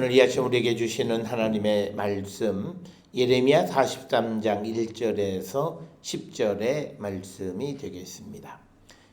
오늘 이 아침 우리에게 주시는 하나님의 말씀 예레미야 43장 1절에서 10절의 말씀이 되겠습니다.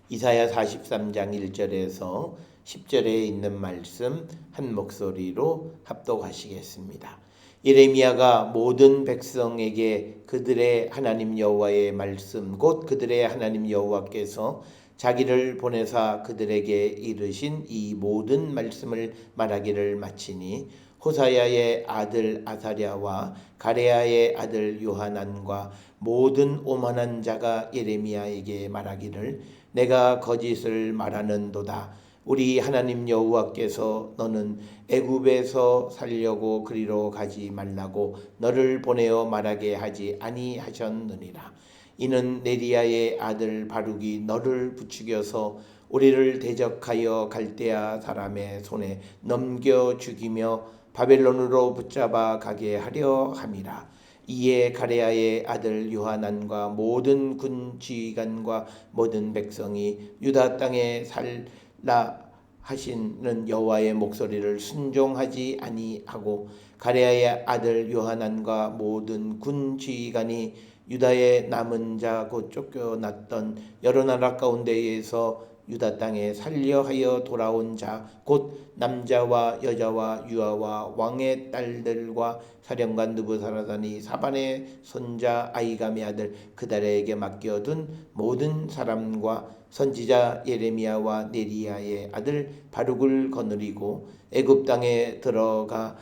이사야 43장 1절에서 10절에 있는 말씀 한 목소리로 합독하시겠습니다. 예레미야가 모든 백성에게 그들의 하나님 여호와의 말씀 곧 그들의 하나님 여호와께서 자기를 보내사 그들에게 이르신 이 모든 말씀을 말하기를 마치니 호사야의 아들 아사랴와 가레야의 아들 요하난과 모든 오만한 자가 예레미야에게 말하기를 내가 거짓을 말하는도다. 우리 하나님 여호와께서 너는 애굽에서 살려고 그리로 가지 말라고 너를 보내어 말하게 하지 아니하셨느니라. 이는 네리야의 아들 바룩이 너를 부추겨서 우리를 대적하여 갈대아 사람의 손에 넘겨 죽이며 바벨론으로 붙잡아 가게 하려 함이라. 이에 가레야의 아들 요하난과 모든 군 지휘관과 모든 백성이 유다 땅에 살라 하시는 여호와의 목소리를 순종하지 아니하고 가레야의 아들 요하난과 모든 군 지휘관이 유다의 남은 자 곧 쫓겨났던 여러 나라 가운데에서 유다 땅에 살려하여 돌아온 자 곧 남자와 여자와 유아와 왕의 딸들과 사령관 느부사라단이 사반의 손자 아이감의 아들 그달에게 맡겨둔 모든 사람과 선지자 예레미야와 네리야의 아들 바룩을 거느리고 애굽 땅에 들어가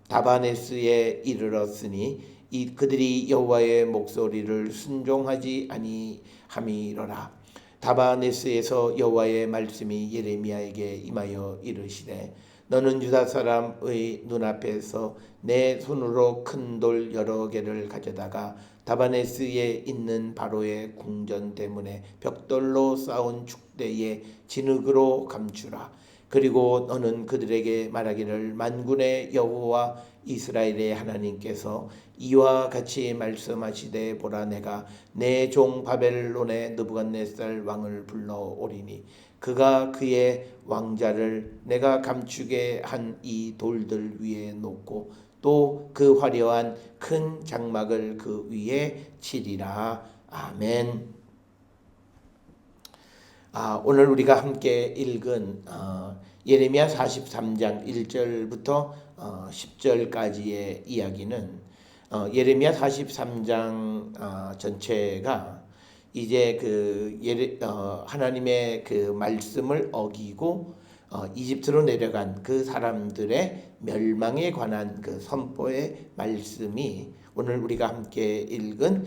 다바네스에 이르렀으니 그들이 여호와의 목소리를 순종하지 아니함이로라. 다바네스에서 여호와의 말씀이 예레미야에게 임하여 이르시되 너는 유다 사람의 눈앞에서 내 손으로 큰 돌 여러 개를 가져다가 다바네스에 있는 바로의 궁전 대문에 벽돌로 쌓은 축대에 진흙으로 감추라. 그리고 너는 그들에게 말하기를 만군의 여호와 이스라엘의 하나님께서 이와 같이 말씀하시되 보라 내가 내 종 바벨론의 느부갓네살 왕을 불러오리니 그가 그의 왕자를 내가 감추게 한 이 돌들 위에 놓고 또 그 화려한 큰 장막을 그 위에 치리라. 아멘. 오늘 우리가 함께 읽은 예레미야 43장 1절부터 10절까지의 이야기는 예레미야 43장 전체가 이제 하나님의 그 말씀을 어기고 이집트로 내려간 그 사람들의 멸망에 관한 그 선포의 말씀이 오늘 우리가 함께 읽은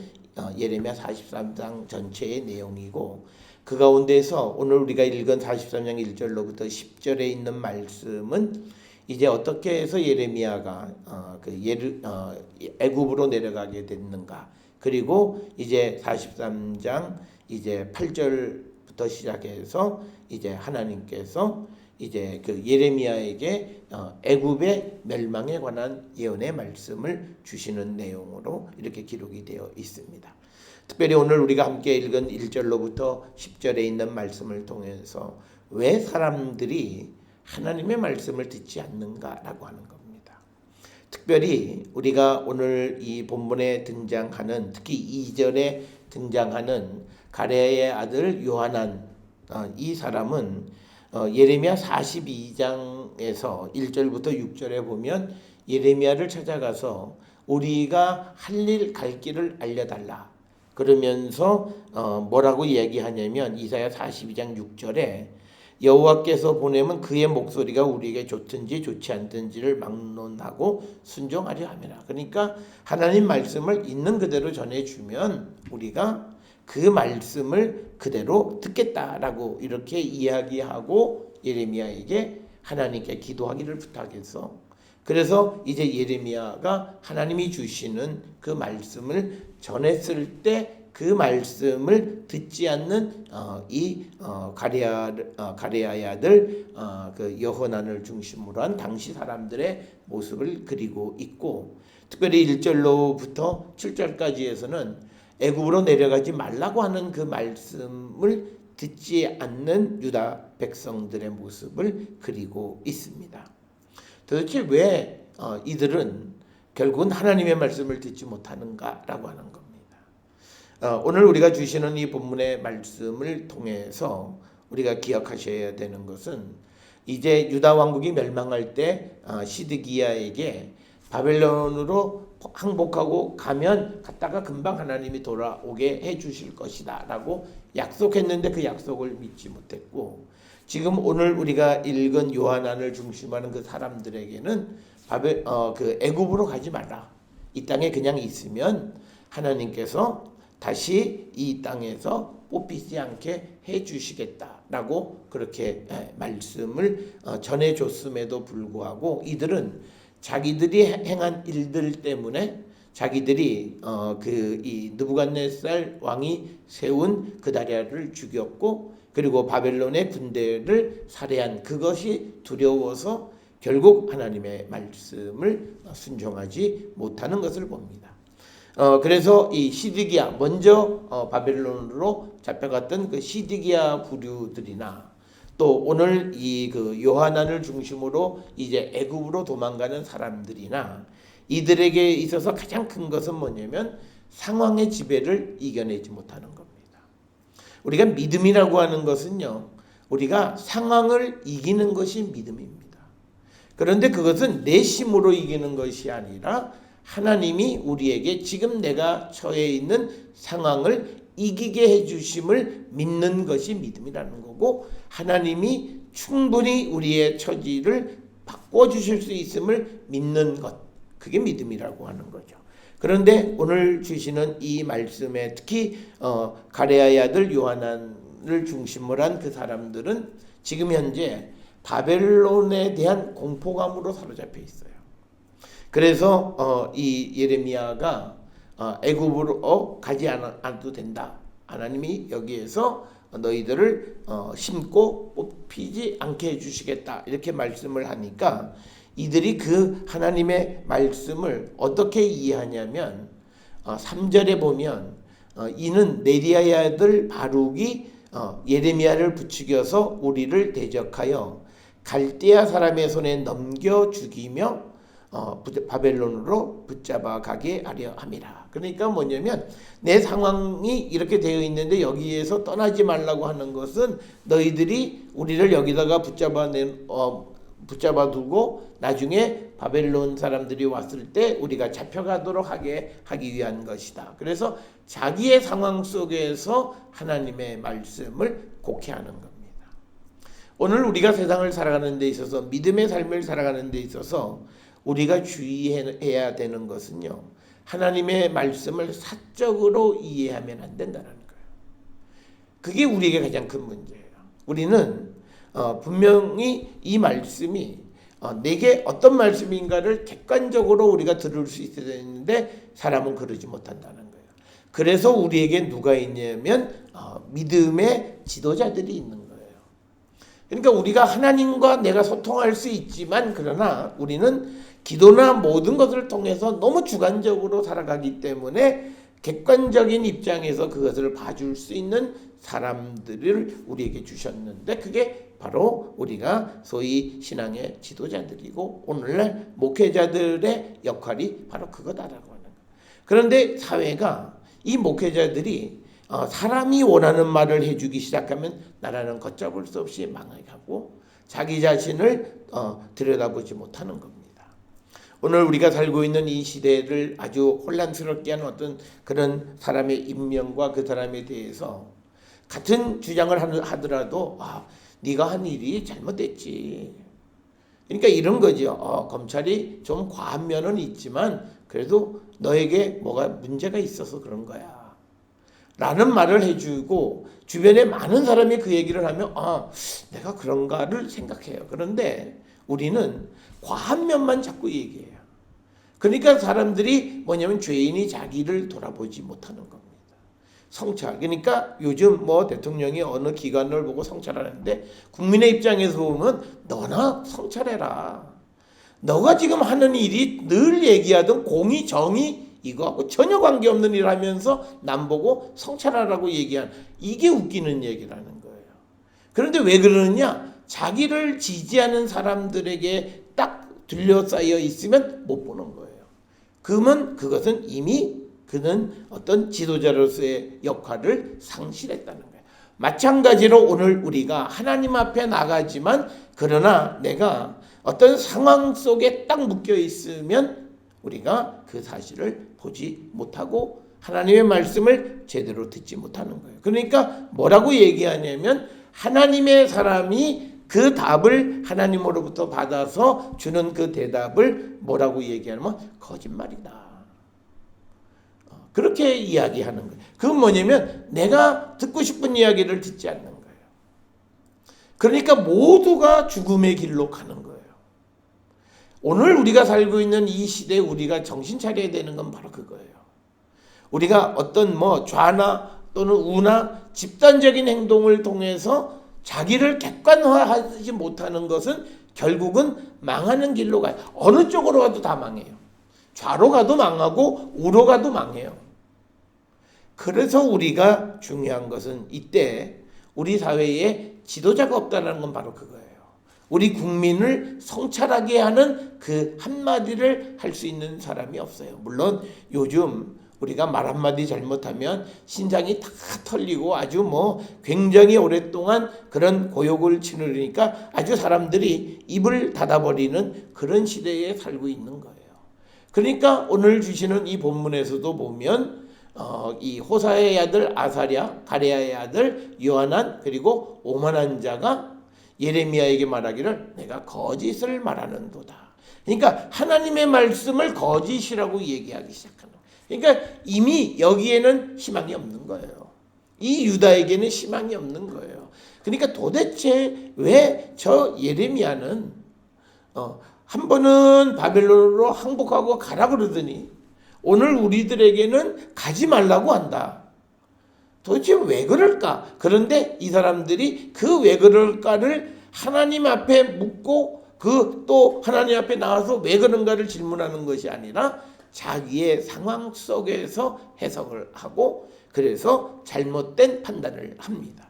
예레미야 43장 전체의 내용이고 그 가운데서 오늘 우리가 읽은 43장 1절로부터 10절에 있는 말씀은 이제 어떻게 해서 예레미야가 애굽으로 내려가게 됐는가, 그리고 이제 43장 이제 8절부터 시작해서 이제 하나님께서 이제 그 예레미야에게 애굽의 멸망에 관한 예언의 말씀을 주시는 내용으로 이렇게 기록이 되어 있습니다. 특별히 오늘 우리가 함께 읽은 1절로부터 10절에 있는 말씀을 통해서 왜 사람들이 하나님의 말씀을 듣지 않는가라고 하는 겁니다. 특별히 우리가 오늘 이 본문에 등장하는 특히 2절에 등장하는 가레야의 아들 요하난 이 사람은 예레미야 42장에서 1절부터 6절에 보면 예레미야를 찾아가서 우리가 할 일 갈 길을 알려달라 그러면서 뭐라고 이야기하냐면 이사야 42장 6절에 여호와께서 보내면 그의 목소리가 우리에게 좋든지 좋지 않든지를 막론하고 순종하려 함이라. 그러니까 하나님 말씀을 있는 그대로 전해주면 우리가 그 말씀을 그대로 듣겠다라고 이렇게 이야기하고 예레미야에게 하나님께 기도하기를 부탁해서 그래서 이제 예레미야가 하나님이 주시는 그 말씀을 전했을 때 그 말씀을 듣지 않는 가레야의 아들 그 여호난을 중심으로 한 당시 사람들의 모습을 그리고 있고, 특별히 1절로부터 7절까지에서는 애굽으로 내려가지 말라고 하는 그 말씀을 듣지 않는 유다 백성들의 모습을 그리고 있습니다. 도대체 왜 이들은 결국은 하나님의 말씀을 듣지 못하는가라고 하는 겁니다. 오늘 우리가 주시는 이 본문의 말씀을 통해서 우리가 기억하셔야 되는 것은 이제 유다 왕국이 멸망할 때 시드기야에게 바벨론으로 항복하고 가면 갔다가 금방 하나님이 돌아오게 해 주실 것이다 라고 약속했는데 그 약속을 믿지 못했고, 지금 오늘 우리가 읽은 요한안을 중심하는 그 사람들에게는 그 애굽으로 가지 말라, 이 땅에 그냥 있으면 하나님께서 다시 이 땅에서 뽑히지 않게 해 주시겠다라고 그렇게 말씀을 전해 줬음에도 불구하고 이들은 자기들이 행한 일들 때문에 자기들이 이 느부갓네살 왕이 세운 그다리아를 죽였고, 그리고 바벨론의 군대를 살해한 그것이 두려워서 결국 하나님의 말씀을 순종하지 못하는 것을 봅니다. 그래서 이 시드기야, 먼저 바벨론으로 잡혀갔던 그 시드기야 부류들이나 또 오늘 이 그 요한안을 중심으로 이제 애굽으로 도망가는 사람들이나 이들에게 있어서 가장 큰 것은 뭐냐면 상황의 지배를 이겨내지 못하는 겁니다. 우리가 믿음이라고 하는 것은요, 우리가 상황을 이기는 것이 믿음입니다. 그런데 그것은 내 힘으로 이기는 것이 아니라 하나님이 우리에게 지금 내가 처해 있는 상황을 이기게 해주심을 믿는 것이 믿음이라는 거고, 하나님이 충분히 우리의 처지를 바꿔주실 수 있음을 믿는 것, 그게 믿음이라고 하는 거죠. 그런데 오늘 주시는 이 말씀에 특히 가레아의 아들 요한안을 중심으로 한 그 사람들은 지금 현재 바벨론에 대한 공포감으로 사로잡혀 있어요. 그래서 이 예레미야가 애굽으로 가지 않아도 된다, 하나님이 여기에서 너희들을 심고 뽑히지 않게 해주시겠다, 이렇게 말씀을 하니까 이들이 그 하나님의 말씀을 어떻게 이해하냐면 3절에 보면 이는 네리야의 아들 바룩이 예레미야를 부추겨서 우리를 대적하여 갈대아 사람의 손에 넘겨 죽이며 바벨론으로 붙잡아 가게 하려 함이라. 그러니까 뭐냐면 내 상황이 이렇게 되어 있는데 여기에서 떠나지 말라고 하는 것은 너희들이 우리를 여기다가 붙잡아 두고 나중에 바벨론 사람들이 왔을 때 우리가 잡혀가도록 하기 위한 것이다. 그래서 자기의 상황 속에서 하나님의 말씀을 곡해하는 겁니다. 오늘 우리가 세상을 살아가는 데 있어서, 믿음의 삶을 살아가는 데 있어서 우리가 주의해야 되는 것은요, 하나님의 말씀을 사적으로 이해하면 안 된다는 거예요. 그게 우리에게 가장 큰 문제예요. 우리는 분명히 이 말씀이 내게 어떤 말씀인가를 객관적으로 우리가 들을 수 있어야 되는데 사람은 그러지 못한다는 거예요. 그래서 우리에게 누가 있냐면 믿음의 지도자들이 있는 거예요. 그러니까 우리가 하나님과 내가 소통할 수 있지만, 그러나 우리는 기도나 모든 것을 통해서 너무 주관적으로 살아가기 때문에 객관적인 입장에서 그것을 봐줄 수 있는 사람들을 우리에게 주셨는데, 그게 바로 우리가 소위 신앙의 지도자들이고 오늘날 목회자들의 역할이 바로 그거다라고 하는 거예요. 그런데 사회가 이 목회자들이 사람이 원하는 말을 해주기 시작하면 나라는 걷잡을 수 없이 망해가고 자기 자신을 들여다보지 못하는 겁니다. 오늘 우리가 살고 있는 이 시대를 아주 혼란스럽게 하는 어떤 그런 사람의 임명과 그 사람에 대해서 같은 주장을 하더라도 네가 한 일이 잘못됐지. 그러니까 이런 거죠. 검찰이 좀 과한 면은 있지만 그래도 너에게 뭐가 문제가 있어서 그런 거야 라는 말을 해주고, 주변에 많은 사람이 그 얘기를 하면 내가 그런가를 생각해요. 그런데 우리는 과한 면만 자꾸 얘기해요. 그러니까 사람들이 뭐냐면 죄인이 자기를 돌아보지 못하는 겁니다. 성찰. 그러니까 요즘 대통령이 어느 기관을 보고 성찰하는데 국민의 입장에서 보면 너나 성찰해라. 너가 지금 하는 일이 늘 얘기하던 공의, 정의 이거하고 전혀 관계없는 일을 하면서 남 보고 성찰하라고 얘기한, 이게 웃기는 얘기라는 거예요. 그런데 왜 그러느냐? 자기를 지지하는 사람들에게 딱 둘러싸여 있으면 못 보는 거예요. 그러면 그것은 이미 그는 어떤 지도자로서의 역할을 상실했다는 거예요. 마찬가지로 오늘 우리가 하나님 앞에 나가지만 그러나 내가 어떤 상황 속에 딱 묶여 있으면 우리가 그 사실을 보지 못하고 하나님의 말씀을 제대로 듣지 못하는 거예요. 그러니까 뭐라고 얘기하냐면 하나님의 사람이 그 답을 하나님으로부터 받아서 주는 그 대답을 뭐라고 얘기하냐면 거짓말이다. 그렇게 이야기하는 거예요. 그건 뭐냐면 내가 듣고 싶은 이야기를 듣지 않는 거예요. 그러니까 모두가 죽음의 길로 가는 거예요. 오늘 우리가 살고 있는 이 시대에 우리가 정신 차려야 되는 건 바로 그거예요. 우리가 어떤 좌나 또는 우나 집단적인 행동을 통해서 자기를 객관화하지 못하는 것은 결국은 망하는 길로 가요. 어느 쪽으로 가도 다 망해요. 좌로 가도 망하고 우로 가도 망해요. 그래서 우리가 중요한 것은 이때 우리 사회에 지도자가 없다는 건 바로 그거예요. 우리 국민을 성찰하게 하는 그 한마디를 할 수 있는 사람이 없어요. 물론 요즘 우리가 말 한마디 잘못하면 신장이 다 털리고 아주 굉장히 오랫동안 그런 고욕을 치르니까 아주 사람들이 입을 닫아버리는 그런 시대에 살고 있는 거예요. 그러니까 오늘 주시는 이 본문에서도 보면 이 호사의 아들 아사랴, 가레야의 아들 요하난 그리고 오만한 자가 예레미야에게 말하기를 내가 거짓을 말하는도다. 그러니까 하나님의 말씀을 거짓이라고 얘기하기 시작하는 거예요. 그러니까 이미 여기에는 희망이 없는 거예요. 이 유다에게는 희망이 없는 거예요. 그러니까 도대체 왜 저 예레미야는 한 번은 바벨론으로 항복하고 가라 그러더니 오늘 우리들에게는 가지 말라고 한다. 도대체 왜 그럴까? 그런데 이 사람들이 그 왜 그럴까를 하나님 앞에 묻고 그 또 하나님 앞에 나와서 왜 그런가를 질문하는 것이 아니라 자기의 상황 속에서 해석을 하고 그래서 잘못된 판단을 합니다.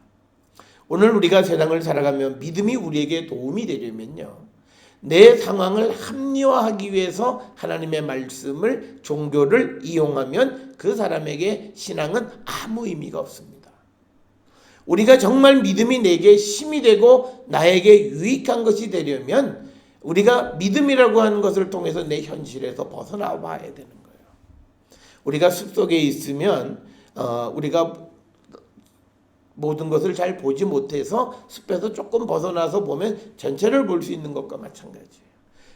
오늘 우리가 세상을 살아가면 믿음이 우리에게 도움이 되려면요. 내 상황을 합리화하기 위해서 하나님의 말씀을 종교를 이용하면 그 사람에게 신앙은 아무 의미가 없습니다. 우리가 정말 믿음이 내게 힘이 되고 나에게 유익한 것이 되려면 우리가 믿음이라고 하는 것을 통해서 내 현실에서 벗어나 봐야 되는 거예요. 우리가 숲속에 있으면 우리가 모든 것을 잘 보지 못해서 숲에서 조금 벗어나서 보면 전체를 볼 수 있는 것과 마찬가지예요.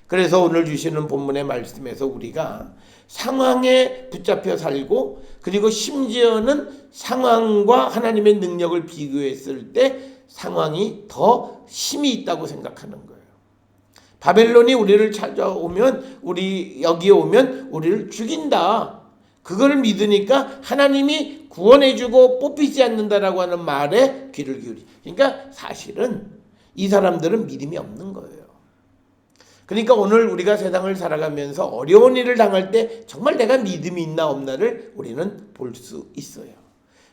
그래서 오늘 주시는 본문의 말씀에서 우리가 상황에 붙잡혀 살고 그리고 심지어는 상황과 하나님의 능력을 비교했을 때 상황이 더 힘이 있다고 생각하는 거예요. 바벨론이 우리를 찾아오면 우리 여기에 오면 우리를 죽인다. 그걸 믿으니까 하나님이 구원해주고 뽑히지 않는다라고 하는 말에 귀를 기울이. 그러니까 사실은 이 사람들은 믿음이 없는 거예요. 그러니까 오늘 우리가 세상을 살아가면서 어려운 일을 당할 때 정말 내가 믿음이 있나 없나를 우리는 볼 수 있어요.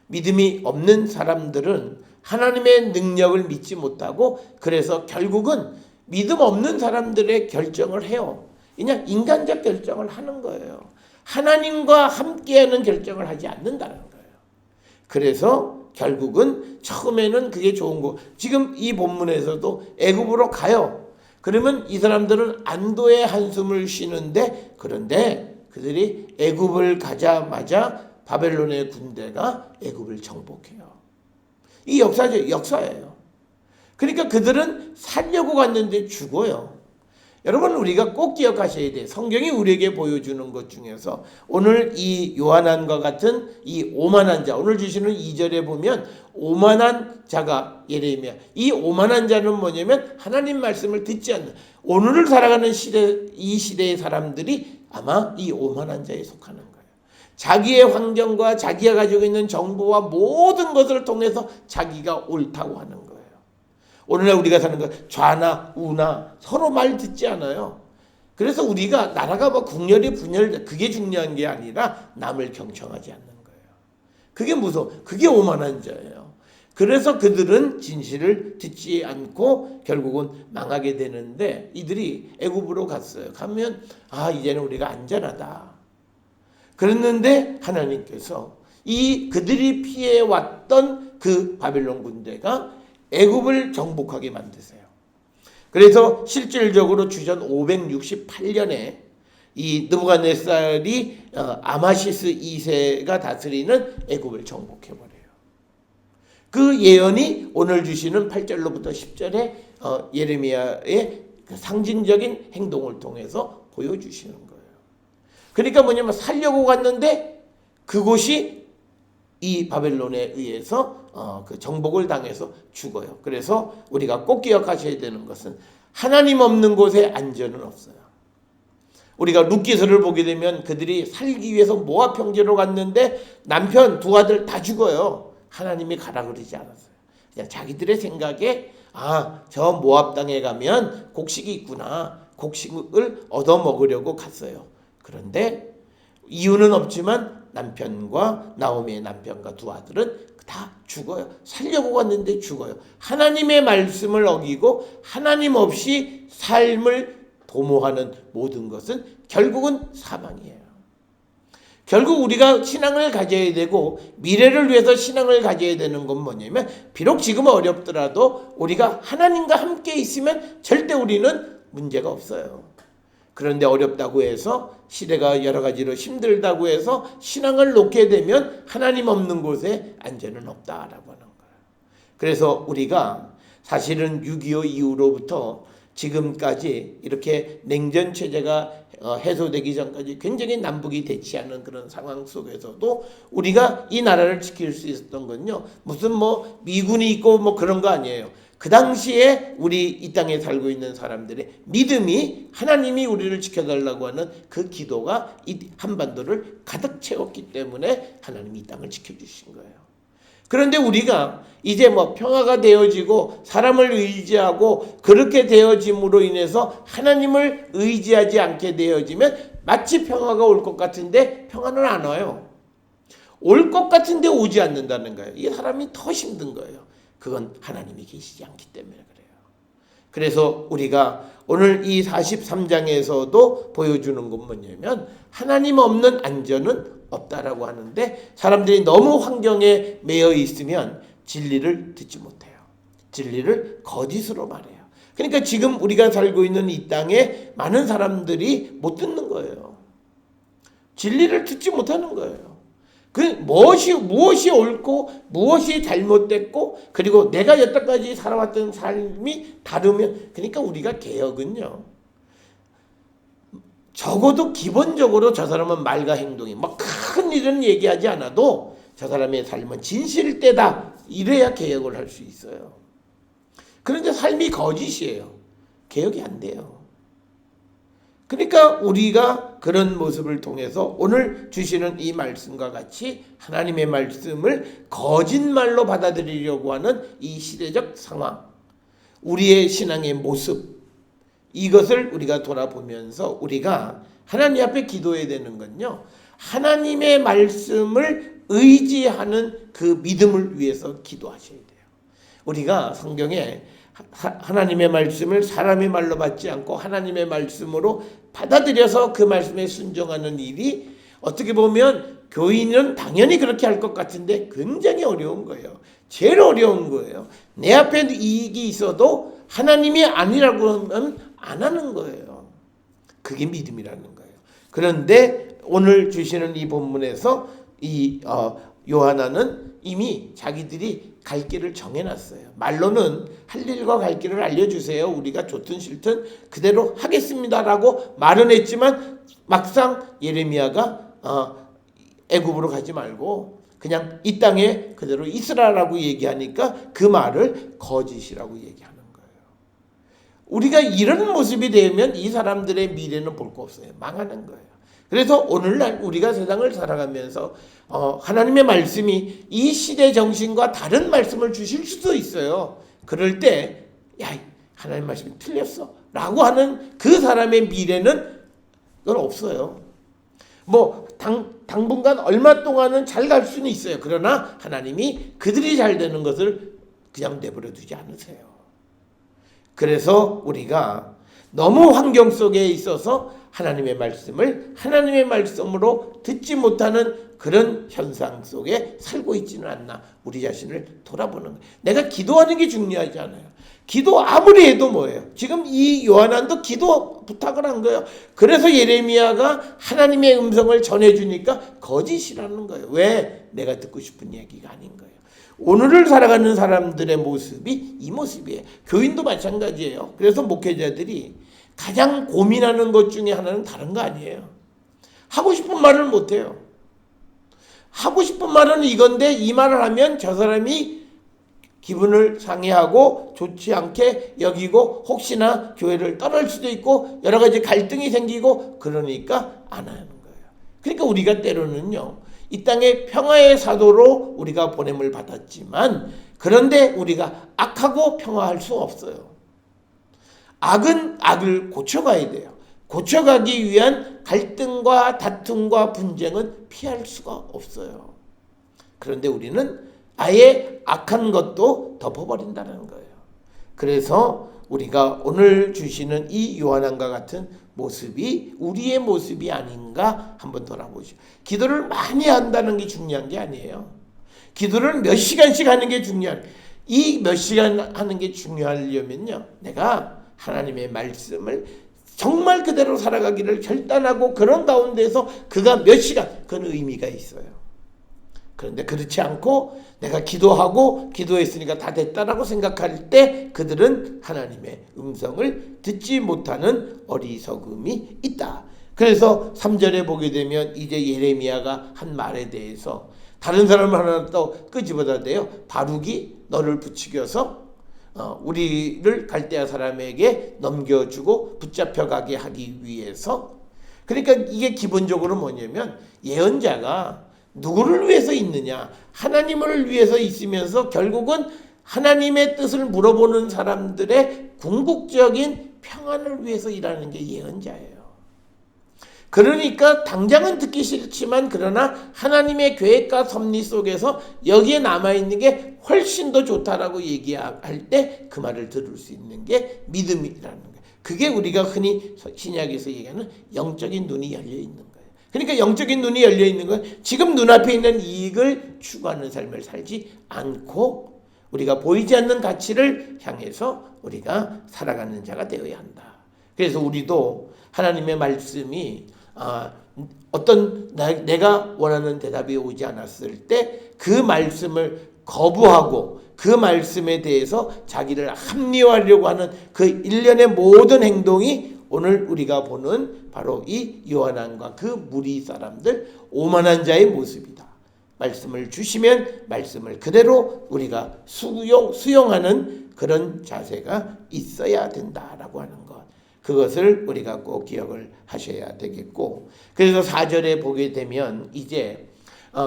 믿음이 없는 사람들은 하나님의 능력을 믿지 못하고 그래서 결국은 믿음 없는 사람들의 결정을 해요. 그냥 인간적 결정을 하는 거예요. 하나님과 함께하는 결정을 하지 않는다는 거예요. 그래서 결국은 처음에는 그게 좋은 거. 지금 이 본문에서도 애굽으로 가요. 그러면 이 사람들은 안도의 한숨을 쉬는데 그런데 그들이 애굽을 가자마자 바벨론의 군대가 애굽을 정복해요. 이 역사예요. 그러니까 그들은 살려고 갔는데 죽어요. 여러분 우리가 꼭 기억하셔야 돼요. 성경이 우리에게 보여주는 것 중에서 오늘 이 요한안과 같은 이 오만한 자 오늘 주시는 2절에 보면 오만한 자가 예레미야 이 오만한 자는 뭐냐면 하나님 말씀을 듣지 않는 오늘을 살아가는 시대 이 시대의 사람들이 아마 이 오만한 자에 속하는 거예요. 자기의 환경과 자기가 가지고 있는 정보와 모든 것을 통해서 자기가 옳다고 하는 거예요. 오늘날 우리가 사는 것 좌나 우나 서로 말 듣지 않아요. 그래서 우리가 나라가 국열이 분열 그게 중요한 게 아니라 남을 경청하지 않는 거예요. 그게 무서워. 그게 오만한 자예요. 그래서 그들은 진실을 듣지 않고 결국은 망하게 되는데, 이들이 애굽으로 갔어요. 가면 이제는 우리가 안전하다. 그랬는데 하나님께서 그들이 피해왔던 그 바벨론 군대가 애굽을 정복하게 만드세요. 그래서 실질적으로 주전 568년에 이 느부갓네살이 아마시스 2세가 다스리는 애굽을 정복해버려요. 그 예언이 오늘 주시는 8절로부터 10절에 예레미야의 그 상징적인 행동을 통해서 보여주시는 거예요. 그러니까 뭐냐면 살려고 갔는데 그곳이 이 바벨론에 의해서 그 정복을 당해서 죽어요. 그래서 우리가 꼭 기억하셔야 되는 것은 하나님 없는 곳에 안전은 없어요. 우리가 룻기서를 보게 되면 그들이 살기 위해서 모압 평지로 갔는데 남편 두 아들 다 죽어요. 하나님이 가라 그러지 않았어요. 그냥 자기들의 생각에 저 모압 땅에 가면 곡식이 있구나. 곡식을 얻어 먹으려고 갔어요. 그런데 이유는 없지만 남편과 나오미의 남편과 두 아들은 다 죽어요. 살려고 갔는데 죽어요. 하나님의 말씀을 어기고 하나님 없이 삶을 도모하는 모든 것은 결국은 사망이에요. 결국 우리가 신앙을 가져야 되고 미래를 위해서 신앙을 가져야 되는 건 뭐냐면, 비록 지금 어렵더라도 우리가 하나님과 함께 있으면 절대 우리는 문제가 없어요. 그런데 어렵다고 해서, 시대가 여러 가지로 힘들다고 해서 신앙을 놓게 되면 하나님 없는 곳에 안전은 없다라고 하는 거예요. 그래서 우리가 사실은 6.25 이후로부터 지금까지 이렇게 냉전 체제가 해소되기 전까지 굉장히 남북이 대치하는 그런 상황 속에서도 우리가 이 나라를 지킬 수 있었던 건요, 무슨 미군이 있고 그런 거 아니에요. 그 당시에 우리 이 땅에 살고 있는 사람들의 믿음이 하나님이 우리를 지켜달라고 하는 그 기도가 이 한반도를 가득 채웠기 때문에 하나님이 이 땅을 지켜주신 거예요. 그런데 우리가 이제 평화가 되어지고 사람을 의지하고 그렇게 되어짐으로 인해서 하나님을 의지하지 않게 되어지면 마치 평화가 올 것 같은데 평화는 안 와요. 올 것 같은데 오지 않는다는 거예요. 이 사람이 더 힘든 거예요. 그건 하나님이 계시지 않기 때문에 그래요. 그래서 우리가 오늘 이 43장에서도 보여주는 건 뭐냐면, 하나님 없는 안전은 없다라고 하는데, 사람들이 너무 환경에 매여 있으면 진리를 듣지 못해요. 진리를 거짓으로 말해요. 그러니까 지금 우리가 살고 있는 이 땅에 많은 사람들이 못 듣는 거예요. 진리를 듣지 못하는 거예요. 무엇이 옳고 무엇이 잘못됐고, 그리고 내가 여태까지 살아왔던 삶이 다르면, 그러니까 우리가 개혁은요, 적어도 기본적으로 저 사람은 말과 행동이 큰 일은 얘기하지 않아도 저 사람의 삶은 진실되다, 이래야 개혁을 할 수 있어요. 그런데 삶이 거짓이에요. 개혁이 안 돼요. 그러니까 우리가 그런 모습을 통해서 오늘 주시는 이 말씀과 같이 하나님의 말씀을 거짓말로 받아들이려고 하는 이 시대적 상황, 우리의 신앙의 모습, 이것을 우리가 돌아보면서 우리가 하나님 앞에 기도해야 되는 건요, 하나님의 말씀을 의지하는 그 믿음을 위해서 기도하셔야 돼요. 우리가 성경에 하나님의 말씀을 사람의 말로 받지 않고 하나님의 말씀으로 받아들여서 그 말씀에 순종하는 일이, 어떻게 보면 교인은 당연히 그렇게 할 것 같은데 굉장히 어려운 거예요. 제일 어려운 거예요. 내 앞에 이익이 있어도 하나님이 아니라고 하면 안 하는 거예요. 그게 믿음이라는 거예요. 그런데 오늘 주시는 이 본문에서 이 요하나는 이미 자기들이 갈 길을 정해놨어요. 말로는 할 일과 갈 길을 알려주세요. 우리가 좋든 싫든 그대로 하겠습니다라고 말은 했지만, 막상 예레미야가 애굽으로 가지 말고 그냥 이 땅에 그대로 있으라라고 얘기하니까 그 말을 거짓이라고 얘기하는 거예요. 우리가 이런 모습이 되면 이 사람들의 미래는 볼 거 없어요. 망하는 거예요. 그래서 오늘날 우리가 세상을 살아가면서 하나님의 말씀이 이 시대 정신과 다른 말씀을 주실 수도 있어요. 그럴 때 하나님 말씀이 틀렸어 라고 하는 그 사람의 미래는 그건 없어요. 당분간 얼마 동안은 잘 갈 수는 있어요. 그러나 하나님이 그들이 잘 되는 것을 그냥 내버려 두지 않으세요. 그래서 우리가 너무 환경 속에 있어서 하나님의 말씀을 하나님의 말씀으로 듣지 못하는 그런 현상 속에 살고 있지는 않나, 우리 자신을 돌아보는 거예요. 내가 기도하는 게 중요하지 않아요. 기도 아무리 해도 뭐예요? 지금 이 요한안도 기도 부탁을 한 거예요. 그래서 예레미야가 하나님의 음성을 전해주니까 거짓이라는 거예요. 왜? 내가 듣고 싶은 얘기가 아닌 거예요. 오늘을 살아가는 사람들의 모습이 이 모습이에요. 교인도 마찬가지예요. 그래서 목회자들이 가장 고민하는 것 중에 하나는 다른 거 아니에요. 하고 싶은 말을 못해요. 하고 싶은 말은 이건데 이 말을 하면 저 사람이 기분을 상해하고 좋지 않게 여기고 혹시나 교회를 떠날 수도 있고 여러 가지 갈등이 생기고 그러니까 안 하는 거예요. 그러니까 우리가 때로는요, 이 땅에 평화의 사도로 우리가 보냄을 받았지만 그런데 우리가 악하고 평화할 수 없어요. 악은 악을 고쳐가야 돼요. 고쳐가기 위한 갈등과 다툼과 분쟁은 피할 수가 없어요. 그런데 우리는 아예 악한 것도 덮어버린다는 거예요. 그래서 우리가 오늘 주시는 이 요한안과 같은 모습이 우리의 모습이 아닌가 한번 돌아보시죠. 기도를 많이 한다는 게 중요한 게 아니에요. 기도를 몇 시간씩 하는 게 중요한, 이 몇 시간 하는 게 중요하려면요, 내가 하나님의 말씀을 정말 그대로 살아가기를 결단하고 그런 가운데서 그가 몇 시간, 그건 의미가 있어요. 그런데 그렇지 않고 내가 기도하고 기도했으니까 다 됐다라고 생각할 때 그들은 하나님의 음성을 듣지 못하는 어리석음이 있다. 그래서 3절에 보게 되면 이제 예레미야가 한 말에 대해서 다른 사람을 하나 또 끄집어다 대요. 바룩이 너를 부추겨서 우리를 갈대아 사람에게 넘겨주고 붙잡혀가게 하기 위해서. 그러니까 이게 기본적으로 뭐냐면 예언자가 누구를 위해서 있느냐, 하나님을 위해서 있으면서 결국은 하나님의 뜻을 물어보는 사람들의 궁극적인 평안을 위해서 일하는 게 예언자예요. 그러니까 당장은 듣기 싫지만 그러나 하나님의 계획과 섭리 속에서 여기에 남아있는 게 훨씬 더 좋다라고 얘기할 때 그 말을 들을 수 있는 게 믿음이라는 거예요. 그게 우리가 흔히 신약에서 얘기하는 영적인 눈이 열려있는 거예요. 그러니까 영적인 눈이 열려있는 건 지금 눈앞에 있는 이익을 추구하는 삶을 살지 않고 우리가 보이지 않는 가치를 향해서 우리가 살아가는 자가 되어야 한다. 그래서 우리도 하나님의 말씀이 어떤 내가 원하는 대답이 오지 않았을 때 그 말씀을 거부하고 그 말씀에 대해서 자기를 합리화하려고 하는 그 일련의 모든 행동이 오늘 우리가 보는 바로 이 요한안과 그 무리 사람들 오만한 자의 모습이다. 말씀을 주시면 말씀을 그대로 우리가 수용하는 그런 자세가 있어야 된다라고 하는 것. 그것을 우리가 꼭 기억을 하셔야 되겠고, 그래서 4절에 보게 되면 이제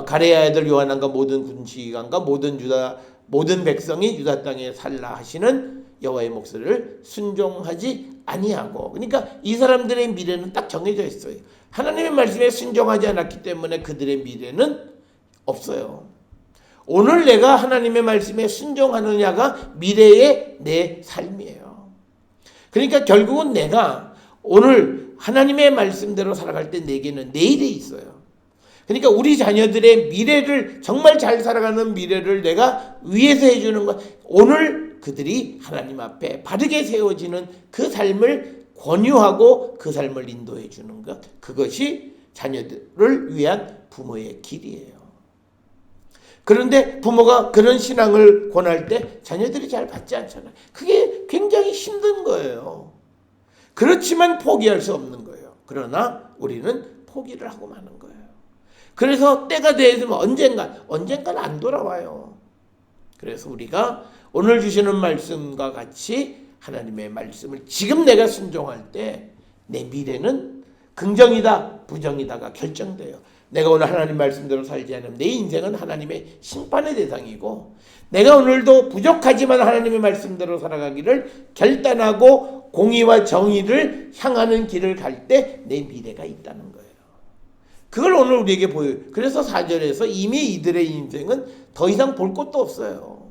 가레야 아들 요한안과 모든 군시관과 모든 백성이 유다 땅에 살라 하시는 여호와의 목소리를 순종하지 아니하고, 그러니까 이 사람들의 미래는 딱 정해져 있어요. 하나님의 말씀에 순종하지 않았기 때문에 그들의 미래는 없어요. 오늘 내가 하나님의 말씀에 순종하느냐가 미래의 내 삶이에요. 그러니까 결국은 내가 오늘 하나님의 말씀대로 살아갈 때 내게는 내일이 있어요. 그러니까 우리 자녀들의 미래를, 정말 잘 살아가는 미래를 내가 위해서 해주는 것, 오늘 그들이 하나님 앞에 바르게 세워지는 그 삶을 권유하고 그 삶을 인도해 주는 것, 그것이 자녀들을 위한 부모의 길이에요. 그런데 부모가 그런 신앙을 권할 때 자녀들이 잘 받지 않잖아요. 그게 굉장히 힘든 거예요. 그렇지만 포기할 수 없는 거예요. 그러나 우리는 포기를 하고 마는 거예요. 그래서 때가 되면 언젠간 안 돌아와요. 그래서 우리가 오늘 주시는 말씀과 같이 하나님의 말씀을 지금 내가 순종할 때 내 미래는 긍정이다 부정이다가 결정돼요. 내가 오늘 하나님 말씀대로 살지 않으면 내 인생은 하나님의 심판의 대상이고, 내가 오늘도 부족하지만 하나님의 말씀대로 살아가기를 결단하고 공의와 정의를 향하는 길을 갈 때 내 미래가 있다는 거예요. 그걸 오늘 우리에게 보여요. 그래서 4절에서 이미 이들의 인생은 더 이상 볼 것도 없어요.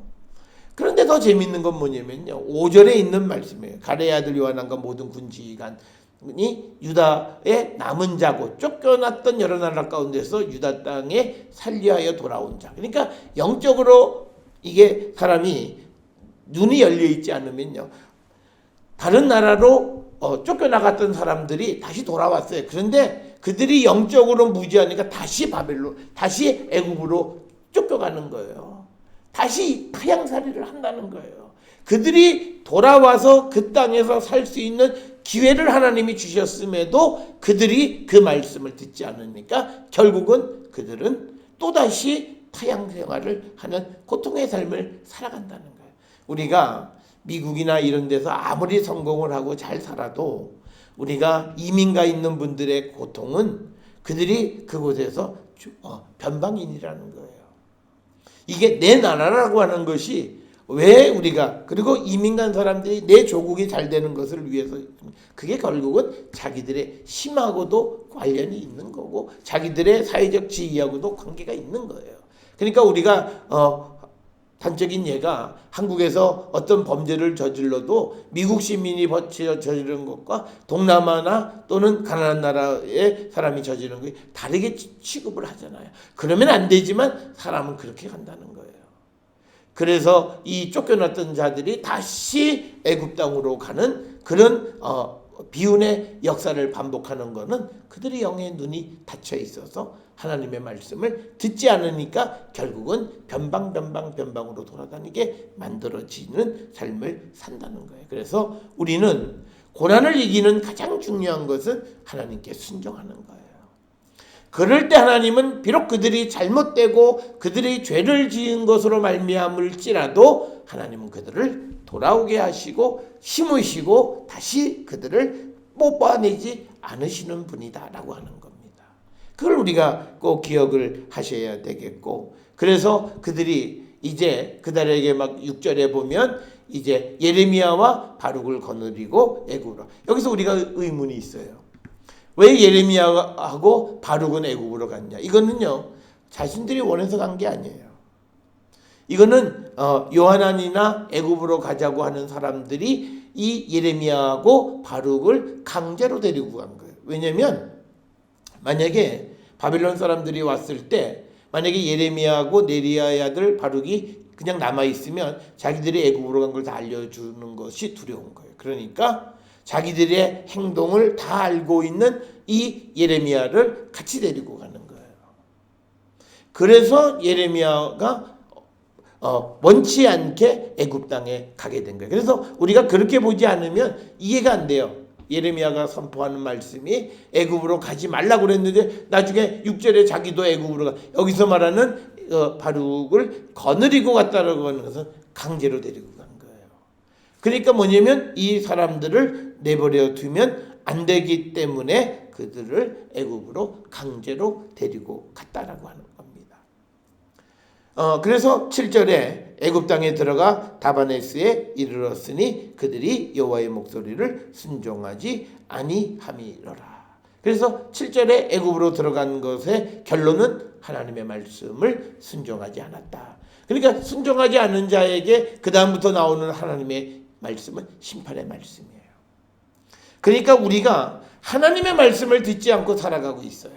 그런데 더 재밌는 건 뭐냐면요. 5절에 있는 말씀이에요. 가레의 아들 요하난과 모든 군지관이 유다의 남은 자고 쫓겨났던 여러 나라 가운데서 유다 땅에 살리하여 돌아온 자. 그러니까 영적으로 이게 사람이 눈이 열려 있지 않으면요. 다른 나라로 쫓겨나갔던 사람들이 다시 돌아왔어요. 그런데 그들이 영적으로 무지하니까 다시 다시 애굽으로 쫓겨가는 거예요. 다시 타향살이를 한다는 거예요. 그들이 돌아와서 그 땅에서 살 수 있는 기회를 하나님이 주셨음에도 그들이 그 말씀을 듣지 않으니까 결국은 그들은 또다시 타향 생활을 하는 고통의 삶을 살아간다는 거예요. 우리가 미국이나 이런 데서 아무리 성공을 하고 잘 살아도 우리가 이민가 있는 분들의 고통은 그들이 그곳에서 변방인이라는 거예요. 이게 내 나라라고 하는 것이 왜 우리가 그리고 이민 간 사람들이 내 조국이 잘 되는 것을 위해서 그게 결국은 자기들의 힘하고도 관련이 있는 거고 자기들의 사회적 지위하고도 관계가 있는 거예요. 그러니까 우리가 단적인 예가 한국에서 어떤 범죄를 저질러도 미국 시민이 저지른 것과 동남아나 또는 가난한 나라의 사람이 저지른 것이 다르게 취급을 하잖아요. 그러면 안 되지만 사람은 그렇게 간다는 거예요. 그래서 이 쫓겨났던 자들이 다시 애굽 땅으로 가는 그런 비운의 역사를 반복하는 것은 그들의 영의 눈이 닫혀 있어서 하나님의 말씀을 듣지 않으니까 결국은 변방으로 돌아다니게 만들어지는 삶을 산다는 거예요. 그래서 우리는 고난을 이기는 가장 중요한 것은 하나님께 순종하는 거예요. 그럴 때 하나님은 비록 그들이 잘못되고 그들이 죄를 지은 것으로 말미암을지라도 하나님은 그들을 돌아오게 하시고 심으시고 다시 그들을 뽑아내지 않으시는 분이다라고 하는 겁니다. 그걸 우리가 꼭 기억을 하셔야 되겠고 그래서 그들이 이제 그들에게 막 6절에 보면 이제 예레미야와 바룩을 거느리고 애굽으로 여기서 우리가 의문이 있어요. 왜 예레미야하고 바룩은 애굽으로 갔냐? 이거는요 자신들이 원해서 간 게 아니에요. 이거는 요하난이나 애굽으로 가자고 하는 사람들이 이 예레미야하고 바룩을 강제로 데리고 간 거예요. 왜냐하면 만약에 바빌론 사람들이 왔을 때 만약에 예레미야하고 네리야의 아들 바룩이 그냥 남아있으면 자기들이 애굽으로 간 걸 다 알려주는 것이 두려운 거예요. 그러니까 자기들의 행동을 다 알고 있는 이 예레미야를 같이 데리고 가는 거예요. 그래서 예레미야가 원치 않게 애굽 땅에 가게 된 거예요. 그래서 우리가 그렇게 보지 않으면 이해가 안 돼요. 예레미야가 선포하는 말씀이 애굽으로 가지 말라고 그랬는데 나중에 6절에 자기도 애굽으로 가. 여기서 말하는 바룩을 거느리고 갔다라고 하는 것은 강제로 데리고 간 거예요. 그러니까 뭐냐면 이 사람들을 내버려 두면 안 되기 때문에 그들을 애굽으로 강제로 데리고 갔다라고 하는 겁니다. 그래서 7절에 애굽 땅에 들어가 다바네스에 이르렀으니 그들이 여호와의 목소리를 순종하지 아니함이로라. 그래서 7절에 애굽으로 들어간 것의 결론은 하나님의 말씀을 순종하지 않았다. 그러니까 순종하지 않은 자에게 그 다음부터 나오는 하나님의 말씀은 심판의 말씀이에요. 그러니까 우리가 하나님의 말씀을 듣지 않고 살아가고 있어요.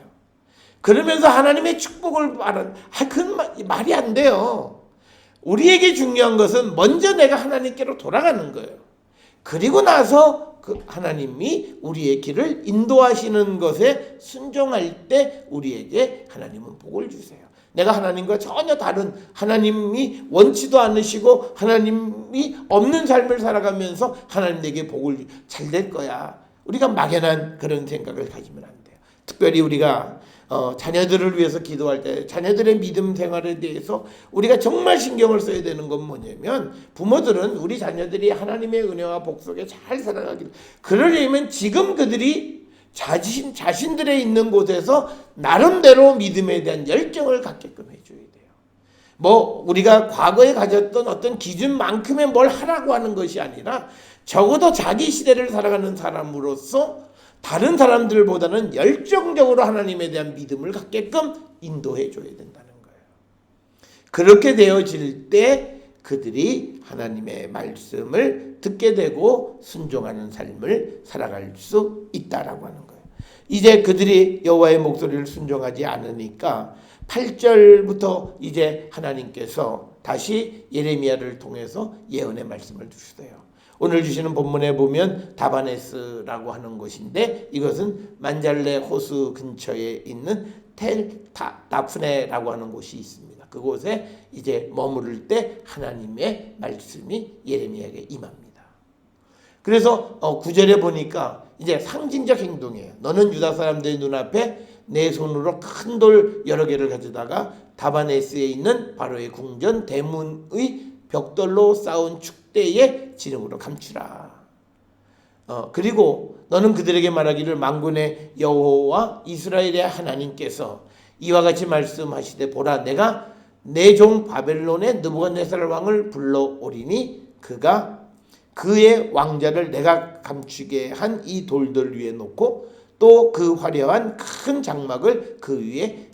그러면서 하나님의 축복을 말하는 그건 말이 안 돼요. 우리에게 중요한 것은 먼저 내가 하나님께로 돌아가는 거예요. 그리고 나서 그 하나님이 우리의 길을 인도하시는 것에 순종할 때 우리에게 하나님은 복을 주세요. 내가 하나님과 전혀 다른 하나님이 원치도 않으시고 하나님이 없는 삶을 살아가면서 하나님 내게 복을 잘 될 거야. 우리가 막연한 그런 생각을 가지면 안 돼요. 특별히 우리가 자녀들을 위해서 기도할 때 자녀들의 믿음 생활에 대해서 우리가 정말 신경을 써야 되는 건 뭐냐면 부모들은 우리 자녀들이 하나님의 은혜와 복 속에 잘 살아가기를 그러려면 지금 그들이 자신들의 있는 곳에서 나름대로 믿음에 대한 열정을 갖게끔 해줘야 돼요. 뭐 우리가 과거에 가졌던 어떤 기준만큼의 뭘 하라고 하는 것이 아니라 적어도 자기 시대를 살아가는 사람으로서 다른 사람들보다는 열정적으로 하나님에 대한 믿음을 갖게끔 인도해 줘야 된다는 거예요. 그렇게 되어질 때 그들이 하나님의 말씀을 듣게 되고 순종하는 삶을 살아갈 수 있다라고 하는 거예요. 이제 그들이 여호와의 목소리를 순종하지 않으니까 8절부터 이제 하나님께서 다시 예레미야를 통해서 예언의 말씀을 주시대요. 오늘 주시는 본문에 보면 다바네스라고 하는 곳인데 이것은 만잘레 호수 근처에 있는 텔 다프네라고 하는 곳이 있습니다. 그곳에 이제 머무를 때 하나님의 말씀이 예레미야에게 임합니다. 그래서 9절에 보니까 이제 상징적 행동이에요. 너는 유다 사람들의 눈앞에 내 손으로 큰 돌 여러 개를 가져다가 다바네스에 있는 바로의 궁전 대문의 벽돌로 쌓은 축대의 지름으로 감추라. 그리고 너는 그들에게 말하기를 만군의 여호와 이스라엘의 하나님께서 이와 같이 말씀하시되 보라 내가 내 종 바벨론의 느부갓네살 왕을 불러오리니 그가 그의 왕자를 내가 감추게 한 이 돌들 위에 놓고 또 그 화려한 큰 장막을 그 위에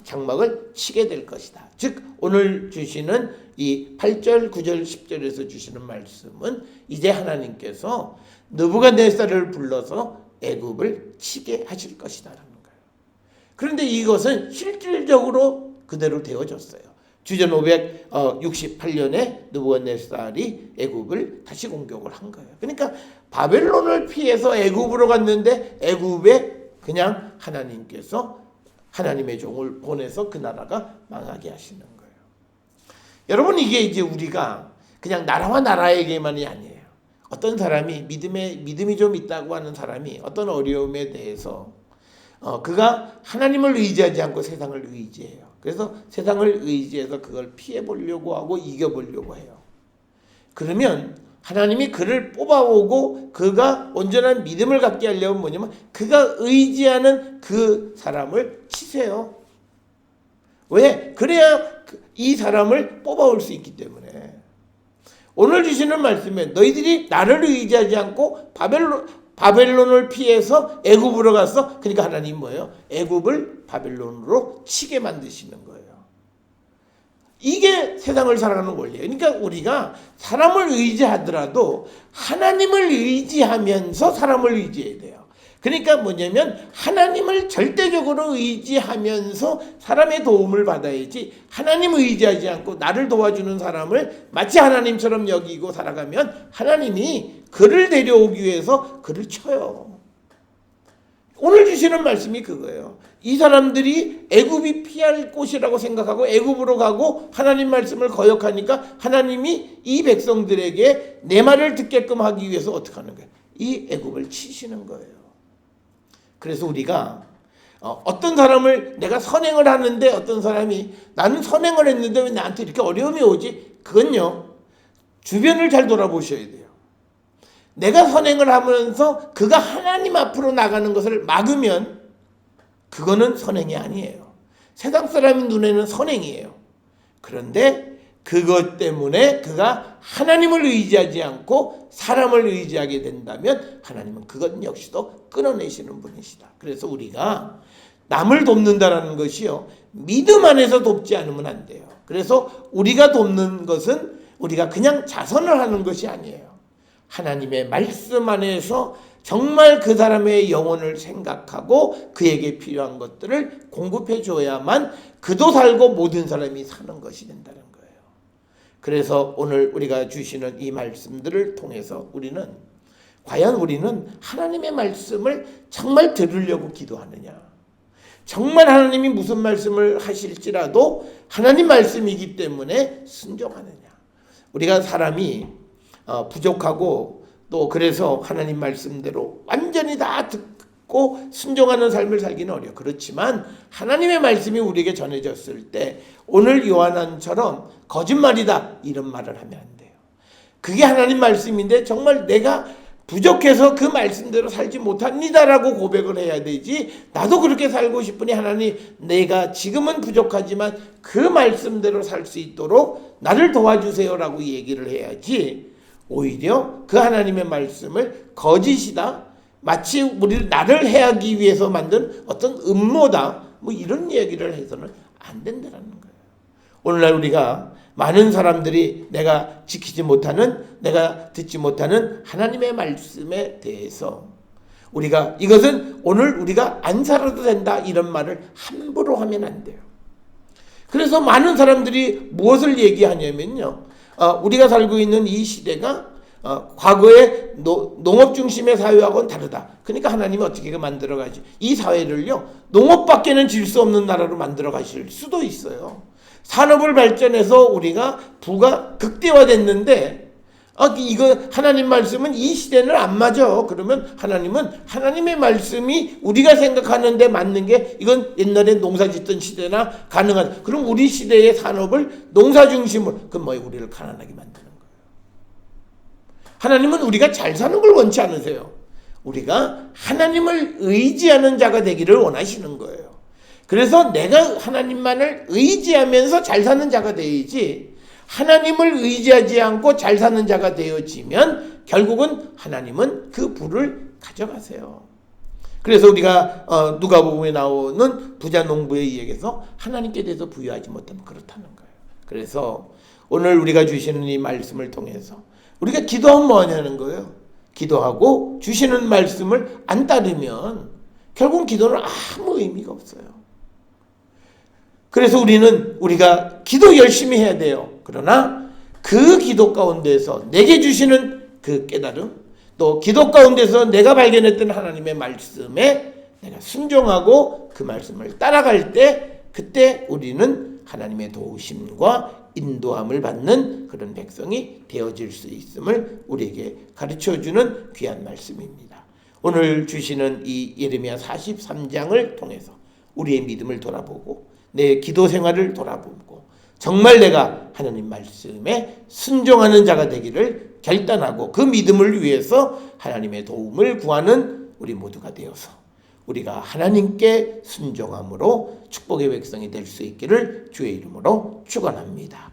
장막을 치게 될 것이다. 즉 오늘 주시는 이 8절, 9절, 10절에서 주시는 말씀은 이제 하나님께서 느부갓네살을 불러서 애굽을 치게 하실 것이다라는 거예요. 그런데 이것은 실질적으로 그대로 되어졌어요. 주전 568년에 느부갓네살이 애굽을 다시 공격을 한 거예요. 그러니까 바벨론을 피해서 애굽으로 갔는데 애굽에 그냥 하나님께서 하나님의 종을 보내서 그 나라가 망하게 하시는 거예요. 여러분 이게 이제 우리가 그냥 나라와 나라에게만이 아니에요. 어떤 사람이 믿음이 좀 있다고 하는 사람이 어떤 어려움에 대해서 그가 하나님을 의지하지 않고 세상을 의지해요. 그래서 세상을 의지해서 그걸 피해보려고 하고 이겨보려고 해요. 그러면 하나님이 그를 뽑아오고 그가 온전한 믿음을 갖게 하려면 뭐냐면 그가 의지하는 그 사람을 치세요. 왜? 그래야 이 사람을 뽑아올 수 있기 때문에. 오늘 주시는 말씀에 너희들이 나를 의지하지 않고 바벨론을 피해서 애굽으로 갔어. 그러니까 하나님 뭐예요? 애굽을 바벨론으로 치게 만드시는 거예요. 이게 세상을 살아가는 원리예요. 그러니까 우리가 사람을 의지하더라도 하나님을 의지하면서 사람을 의지해야 돼요. 그러니까 뭐냐면 하나님을 절대적으로 의지하면서 사람의 도움을 받아야지 하나님 의지하지 않고 나를 도와주는 사람을 마치 하나님처럼 여기고 살아가면 하나님이 그를 데려오기 위해서 그를 쳐요. 오늘 주시는 말씀이 그거예요. 이 사람들이 애굽이 피할 곳이라고 생각하고 애굽으로 가고 하나님 말씀을 거역하니까 하나님이 이 백성들에게 내 말을 듣게끔 하기 위해서 어떻게 하는 거예요? 이 애굽을 치시는 거예요. 그래서 우리가 어떤 사람을 내가 선행을 하는데 어떤 사람이 나는 선행을 했는데 왜 나한테 이렇게 어려움이 오지? 그건요. 주변을 잘 돌아보셔야 돼요. 내가 선행을 하면서 그가 하나님 앞으로 나가는 것을 막으면 그거는 선행이 아니에요. 세상 사람 눈에는 선행이에요. 그런데 그것 때문에 그가 하나님을 의지하지 않고 사람을 의지하게 된다면 하나님은 그것 역시도 끊어내시는 분이시다. 그래서 우리가 남을 돕는다라는 것이요. 믿음 안에서 돕지 않으면 안 돼요. 그래서 우리가 돕는 것은 우리가 그냥 자선을 하는 것이 아니에요. 하나님의 말씀 안에서 정말 그 사람의 영혼을 생각하고 그에게 필요한 것들을 공급해 줘야만 그도 살고 모든 사람이 사는 것이 된다는 거예요. 그래서 오늘 우리가 주시는 이 말씀들을 통해서 과연 우리는 하나님의 말씀을 정말 들으려고 기도하느냐? 정말 하나님이 무슨 말씀을 하실지라도 하나님 말씀이기 때문에 순종하느냐? 우리가 사람이 부족하고 또 그래서 하나님 말씀대로 완전히 다 듣고 순종하는 삶을 살기는 어려워. 그렇지만 하나님의 말씀이 우리에게 전해졌을 때 오늘 요한처럼 거짓말이다 이런 말을 하면 안 돼요. 그게 하나님 말씀인데 정말 내가 부족해서 그 말씀대로 살지 못합니다라고 고백을 해야 되지. 나도 그렇게 살고 싶으니 하나님 내가 지금은 부족하지만 그 말씀대로 살 수 있도록 나를 도와주세요라고 얘기를 해야지. 오히려 그 하나님의 말씀을 거짓이다, 마치 나를 해하기 위해서 만든 어떤 음모다, 뭐 이런 얘기를 해서는 안 된다는 거예요. 오늘날 우리가 많은 사람들이 내가 지키지 못하는, 내가 듣지 못하는 하나님의 말씀에 대해서 우리가 이것은 오늘 우리가 안 살아도 된다 이런 말을 함부로 하면 안 돼요. 그래서 많은 사람들이 무엇을 얘기하냐면요, 우리가 살고 있는 이 시대가 과거의 농업 중심의 사회하고는 다르다. 그러니까 하나님이 어떻게 만들어 가지? 이 사회를요, 농업밖에는 질 수 없는 나라로 만들어 가실 수도 있어요. 산업을 발전해서 우리가 부가 극대화됐는데 이거 하나님 말씀은 이 시대는 안 맞아. 그러면 하나님은 하나님의 말씀이 우리가 생각하는데 맞는 게 이건 옛날에 농사 짓던 시대나 가능한, 그럼 우리 시대의 산업을 농사 중심으로, 그럼 우리를 가난하게 만드는 거예요. 하나님은 우리가 잘 사는 걸 원치 않으세요. 우리가 하나님을 의지하는 자가 되기를 원하시는 거예요. 그래서 내가 하나님만을 의지하면서 잘 사는 자가 되어야지, 하나님을 의지하지 않고 잘 사는 자가 되어지면 결국은 하나님은 그 부를 가져가세요. 그래서 우리가 누가복음에 나오는 부자 농부의 이야기에서 하나님께 대해서 부여하지 못하면 그렇다는 거예요. 그래서 오늘 우리가 주시는 이 말씀을 통해서 우리가 기도하면 뭐하냐는 거예요. 기도하고 주시는 말씀을 안 따르면 결국 기도는 아무 의미가 없어요. 그래서 우리가 기도 열심히 해야 돼요. 그러나 그 기도 가운데서 내게 주시는 그 깨달음, 또 기도 가운데서 내가 발견했던 하나님의 말씀에 내가 순종하고 그 말씀을 따라갈 때, 그때 우리는 하나님의 도우심과 인도함을 받는 그런 백성이 되어질 수 있음을 우리에게 가르쳐주는 귀한 말씀입니다. 오늘 주시는 이 예레미야 43장을 통해서 우리의 믿음을 돌아보고 내 기도 생활을 돌아보고 정말 내가 하나님 말씀에 순종하는 자가 되기를 결단하고 그 믿음을 위해서 하나님의 도움을 구하는 우리 모두가 되어서 우리가 하나님께 순종함으로 축복의 백성이 될 수 있기를 주의 이름으로 축원합니다.